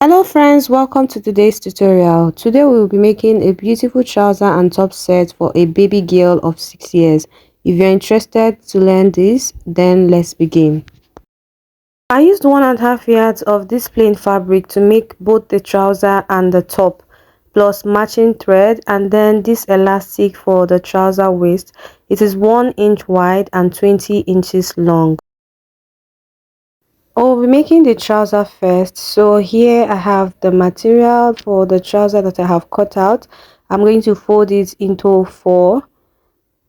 Hello friends, welcome to today's tutorial. Today we will be making a beautiful trouser and top set for a baby girl of 6 years. If you're interested to learn this, then let's begin. I used 1.5 yards of this plain fabric to make both the trouser and the top, plus matching thread, and then this elastic for the trouser waist. It is 1 inch wide and 20 inches long. I will be making the trouser first. So here I have the material for the trouser that I have cut out. I'm going to fold it into 4.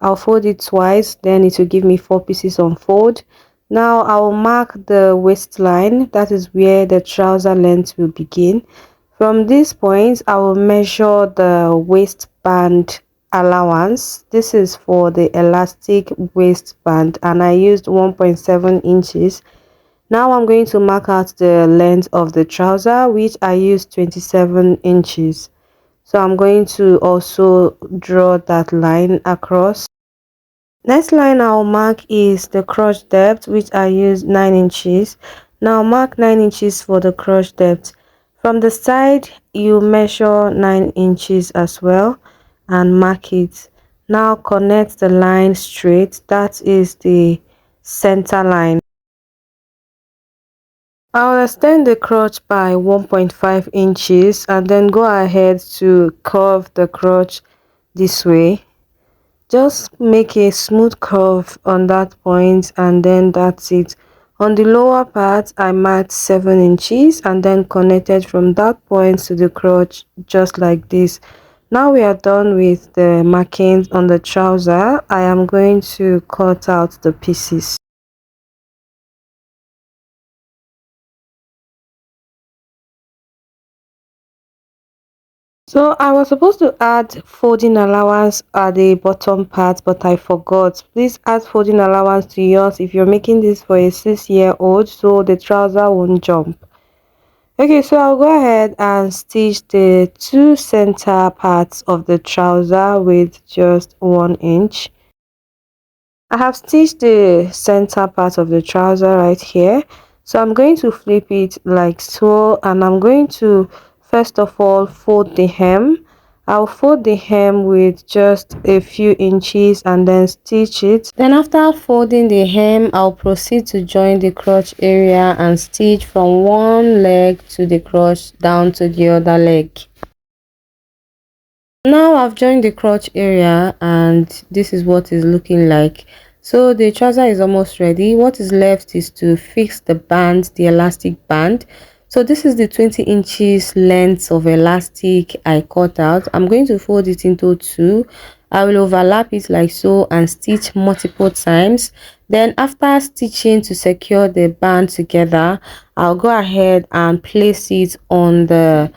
I'll fold it twice, then it will give me 4 pieces on fold. Now I will mark the waistline. That is where the trouser length will begin. From this point I will measure the waistband allowance. This is for the elastic waistband and I used 1.7 inches. Now I'm going to mark out the length of the trouser, which I used 27 inches. So I'm going to also draw that line across. Next line I'll mark is the crotch depth, which I used 9 inches. Now mark 9 inches for the crotch depth. From the side you measure 9 inches as well and mark it. Now connect the line straight. That is the center line. I'll extend the crotch by 1.5 inches and then go ahead to curve the crotch this way. Just make a smooth curve on that point and then that's it. On the lower part I marked 7 inches and then connected from that point to the crotch just like this. Now we are done with the markings on the trouser. I am going to cut out the pieces. So I was supposed to add folding allowance at the bottom part, but I forgot. Please add folding allowance to yours if you're making this for a 6-year-old so the trouser won't jump. Okay, so I'll go ahead and stitch the 2 center parts of the trouser with just 1 inch. I have stitched the center part of the trouser right here. So I'm going to flip it like so and I'm going to first of all fold the hem. I'll fold the hem with just a few inches and then stitch it. Then after folding the hem, I'll proceed to join the crotch area and stitch from one leg to the crotch down to the other leg. Now I've joined the crotch area and this is what it's looking like. So the trouser is almost ready. What is left is to fix the band, the elastic band. So this is the 20 inches length of elastic I cut out. I'm going to fold it into 2. I will overlap it like so and stitch multiple times. Then after stitching to secure the band together, I'll go ahead and place it on the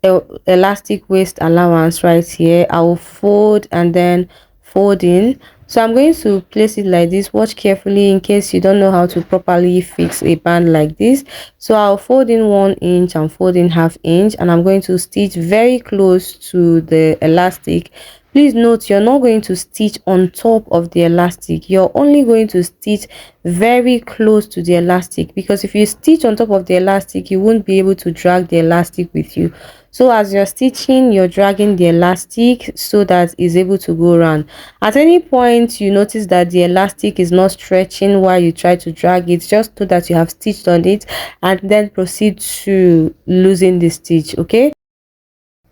elastic waist allowance right here. I will fold and then fold in. So I'm going to place it like this. Watch carefully in case you don't know how to properly fix a band like this. So I'll fold in 1 inch and fold in ½ inch and I'm going to stitch very close to the elastic. Please note you're not going to stitch on top of the elastic. You're only going to stitch very close to the elastic, because if you stitch on top of the elastic you won't be able to drag the elastic with you. So as you're stitching, you're dragging the elastic so that it's able to go around. At any point you notice that the elastic is not stretching while you try to drag it, just know that you have stitched on it and then proceed to loosen the stitch. Okay,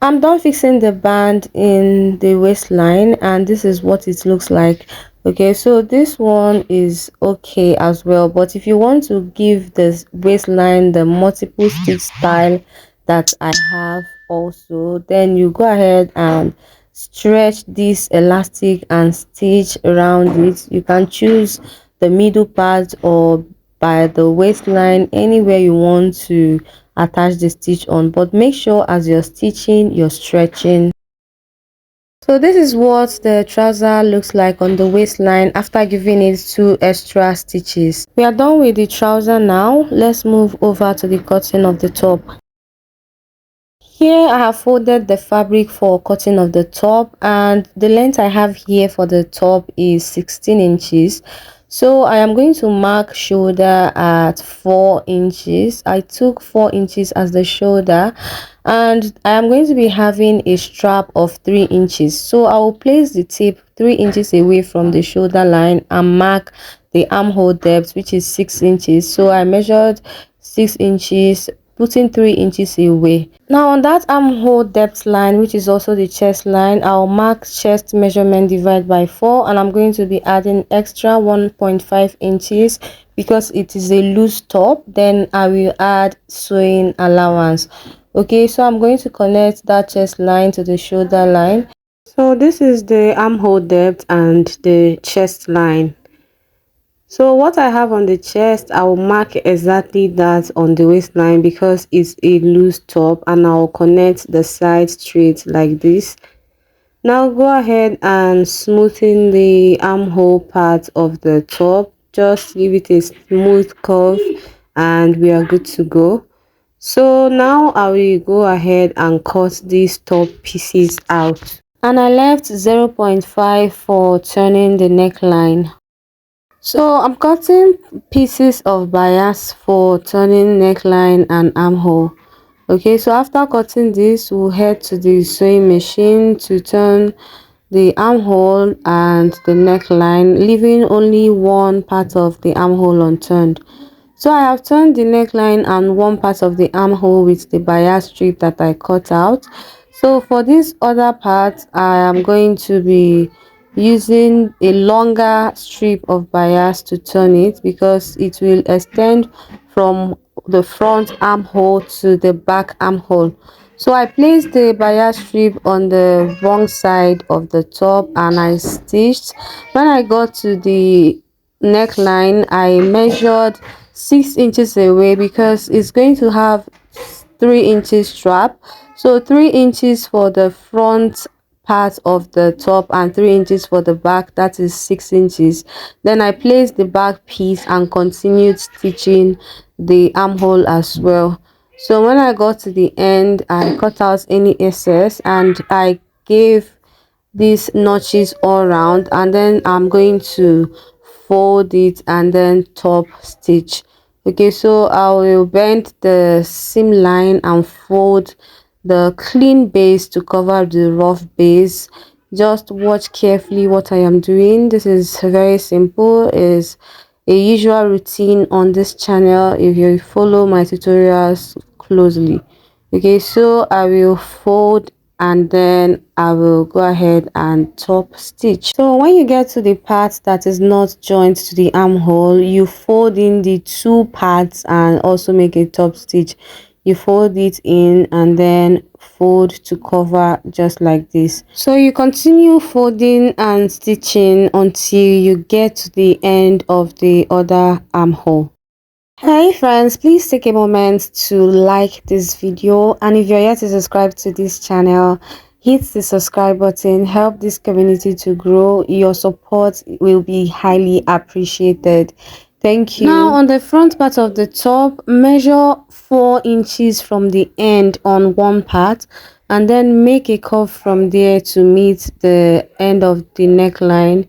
I'm done fixing the band in the waistline and this is what it looks like. Okay, so this one is okay as well, but if you want to give this waistline the multiple stitch style that I have also, then you go ahead and stretch this elastic and stitch around it. You can choose the middle part or by the waistline, anywhere you want to attach the stitch on, but make sure as you're stitching you're stretching. So this is what the trouser looks like on the waistline after giving it 2 extra stitches. We are done with the trouser now. Let's move over to the cutting of the top. Here I have folded the fabric for cutting of the top and the length I have here for the top is 16 inches. So I am going to mark shoulder at 4 inches. I took 4 inches as the shoulder, and I am going to be having a strap of 3 inches. So I will place the tip 3 inches away from the shoulder line and mark the armhole depth, which is 6 inches. So I measured 6 inches, putting 3 inches away. Now on that armhole depth line, which is also the chest line, I'll mark chest measurement divided by 4, and I'm going to be adding extra 1.5 inches because it is a loose top. Then I will add sewing allowance. Okay, so I'm going to connect that chest line to the shoulder line. So this is the armhole depth and the chest line. So what I have on the chest, I will mark exactly that on the waistline because it's a loose top, and I'll connect the side straight like this. Now go ahead and smoothen the armhole part of the top. Just give it a smooth curve and we are good to go. So now I will go ahead and cut these top pieces out. And I left 0.5 for turning the neckline. So I'm cutting pieces of bias for turning neckline and armhole. Okay, so after cutting this, we'll head to the sewing machine to turn the armhole and the neckline, leaving only one part of the armhole unturned. So I have turned the neckline and one part of the armhole with the bias strip that I cut out. So for this other part, I am going to be using a longer strip of bias to turn it because it will extend from the front armhole to the back armhole. So I placed the bias strip on the wrong side of the top and I stitched. When I got to the neckline, I measured 6 inches away because it's going to have 3 inches strap. So 3 inches for the front part of the top and 3 inches for the back, that is 6 inches. Then I placed the back piece and continued stitching the armhole as well. So when I got to the end, I cut out any excess and I gave these notches all around, and then I'm going to fold it and then top stitch. Okay, so I will bend the seam line and fold the clean base to cover the rough base. Just watch carefully what I am doing. This is very simple, is a usual routine on this channel if you follow my tutorials closely. Okay, so I will fold and then I will go ahead and top stitch. So when you get to the part that is not joined to the armhole, you fold in the two parts and also make a top stitch. You fold it in and then fold to cover just like this. So you continue folding and stitching until you get to the end of the other armhole. Hey friends, please take a moment to like this video, and if you're yet to subscribe to this channel, hit the subscribe button. Help this community to grow. Your support will be highly appreciated. Thank you. Now on the front part of the top, measure 4 inches from the end on one part and then make a curve from there to meet the end of the neckline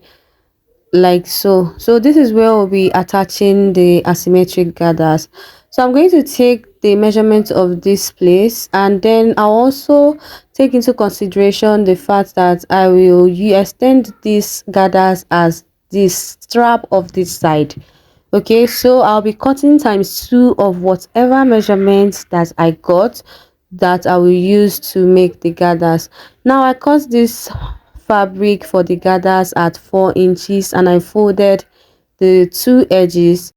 like so this is where we'll be attaching the asymmetric gathers. So I'm going to take the measurement of this place, and then I'll also take into consideration the fact that I will extend these gathers as this strap of this side. Okay, so I'll be cutting times 2 of whatever measurements that I got that I will use to make the gathers. Now I cut this fabric for the gathers at 4 inches and I folded the two edges.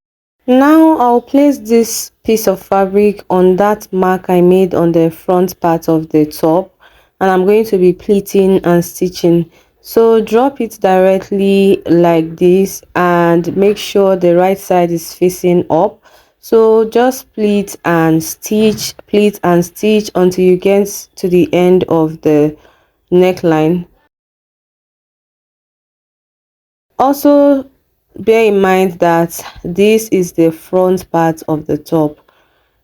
Now I'll place this piece of fabric on that mark I made on the front part of the top, and I'm going to be pleating and stitching. So drop it directly like this and make sure the right side is facing up. So just pleat and stitch until you get to the end of the neckline. Also bear in mind that this is the front part of the top,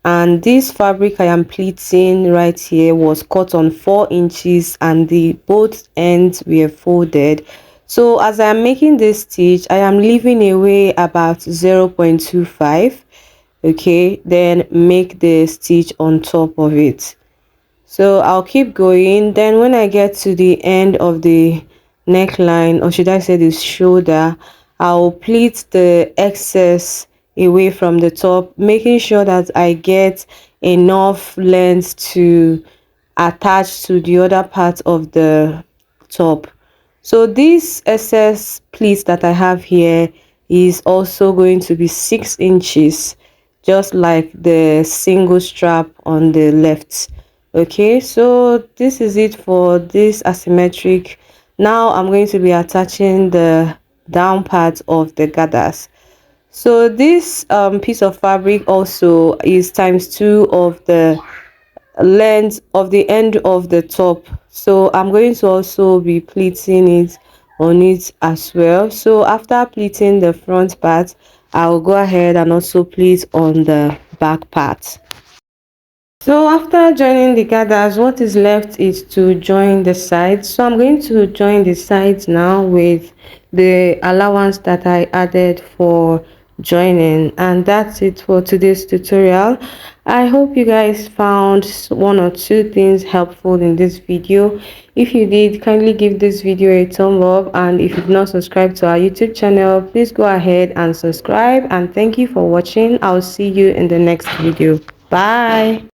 and this fabric I am pleating right here was cut on 4 inches and the both ends were folded. So as I'm making this stitch, I am leaving away about 0.25. Okay, then make the stitch on top of it. So I'll keep going. Then when I get to the end of the neckline, or should I say the shoulder, I'll pleat the excess away from the top, making sure that I get enough length to attach to the other part of the top. So this excess pleat that I have here is also going to be 6 inches, just like the single strap on the left. Okay, so this is it for this asymmetric. Now I'm going to be attaching the down part of the gathers. So this piece of fabric also is times 2 of the length of the end of the top. So I'm going to also be pleating it on it as well. So after pleating the front part, I'll go ahead and also pleat on the back part. So after joining the gathers, what is left is to join the sides. So I'm going to join the sides now with the allowance that I added for joining, and that's it for today's tutorial. I hope you guys found one or two things helpful in this video. If you did, kindly give this video a thumb up, and if you've not subscribed to our YouTube channel, please go ahead and subscribe. And thank you for watching. I'll see you in the next video. Bye.